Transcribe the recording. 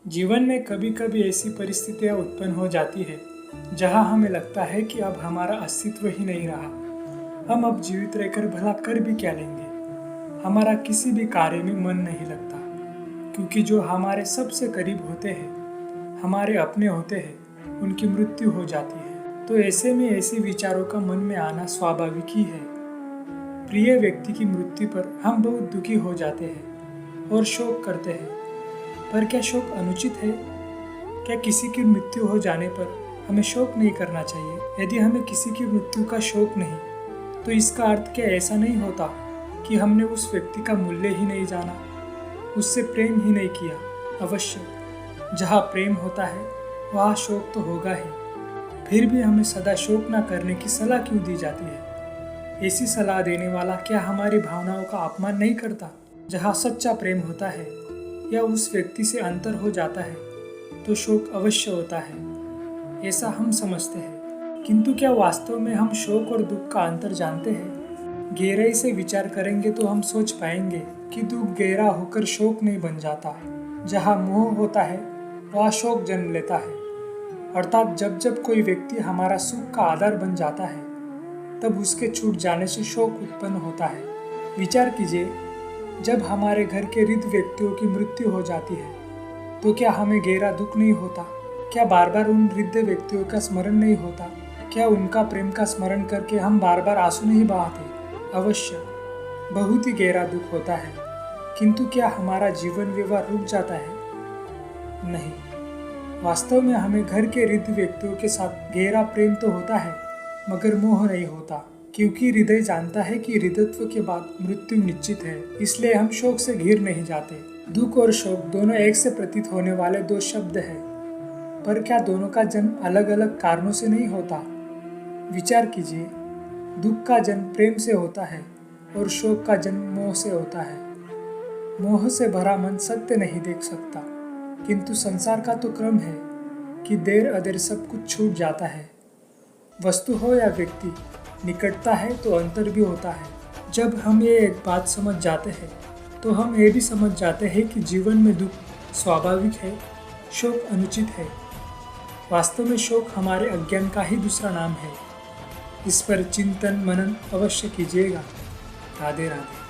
जीवन में कभी कभी ऐसी परिस्थितियां उत्पन्न हो जाती है जहां हमें लगता है कि अब हमारा अस्तित्व ही नहीं रहा। हम अब जीवित रहकर भला कर भी क्या लेंगे। हमारा किसी भी कार्य में मन नहीं लगता, क्योंकि जो हमारे सबसे करीब होते हैं, हमारे अपने होते हैं, उनकी मृत्यु हो जाती है। तो ऐसे में ऐसे विचारों का मन में आना स्वाभाविक ही है। प्रिय व्यक्ति की मृत्यु पर हम बहुत दुखी हो जाते हैं और शोक करते हैं। पर क्या शोक अनुचित है? क्या किसी की मृत्यु हो जाने पर हमें शोक नहीं करना चाहिए? यदि हमें किसी की मृत्यु का शोक नहीं, तो इसका अर्थ क्या ऐसा नहीं होता कि हमने उस व्यक्ति का मूल्य ही नहीं जाना, उससे प्रेम ही नहीं किया? अवश्य, जहाँ प्रेम होता है वहाँ शोक तो होगा ही। फिर भी हमें सदा शोक न करने की सलाह क्यों दी जाती है? ऐसी सलाह देने वाला क्या हमारी भावनाओं का अपमान नहीं करता? जहाँ सच्चा प्रेम होता है या उस व्यक्ति से अंतर हो जाता है, तो शोक अवश्य होता है, ऐसा हम समझते हैं। किंतु क्या वास्तव में हम शोक और दुख का अंतर जानते हैं? गहराई से विचार करेंगे तो हम सोच पाएंगे कि दुख गहरा होकर शोक नहीं बन जाता। जहाँ मोह होता है वहाँ शोक जन्म लेता है। अर्थात जब जब कोई व्यक्ति हमारा सुख का आधार बन जाता है, तब उसके छूट जाने से शोक उत्पन्न होता है। विचार कीजिए, जब हमारे घर के वृद्ध व्यक्तियों की मृत्यु हो जाती है, तो क्या हमें गहरा दुख नहीं होता? क्या बार बार उन वृद्ध व्यक्तियों का स्मरण नहीं होता? क्या उनका प्रेम का स्मरण करके हम बार बार आंसू नहीं बहाते? अवश्य, बहुत ही गहरा दुख होता है। किंतु क्या हमारा जीवन व्यवहार रुक जाता है? नहीं। वास्तव में हमें घर के वृद्ध व्यक्तियों के साथ गहरा प्रेम तो होता है, मगर मोह नहीं होता, क्योंकि हृदय जानता है कि हृदयत्व के बाद मृत्यु निश्चित है। इसलिए हम शोक से घिर नहीं जाते। दुख और शोक दोनों एक से प्रतीत होने वाले दो शब्द हैं, पर क्या दोनों का जन्म अलग अलग कारणों से नहीं होता? विचार कीजिए, दुख का जन्म प्रेम से होता है और शोक का जन्म मोह से होता है। मोह से भरा मन सत्य नहीं देख सकता, किंतु संसार का तो क्रम है कि देर अदेर सब कुछ छूट जाता है। वस्तु हो या व्यक्ति, निकटता है तो अंतर भी होता है। जब हम ये एक बात समझ जाते हैं, तो हम ये भी समझ जाते हैं कि जीवन में दुख स्वाभाविक है, शोक अनुचित है। वास्तव में शोक हमारे अज्ञान का ही दूसरा नाम है। इस पर चिंतन मनन अवश्य कीजिएगा। राधे राधे।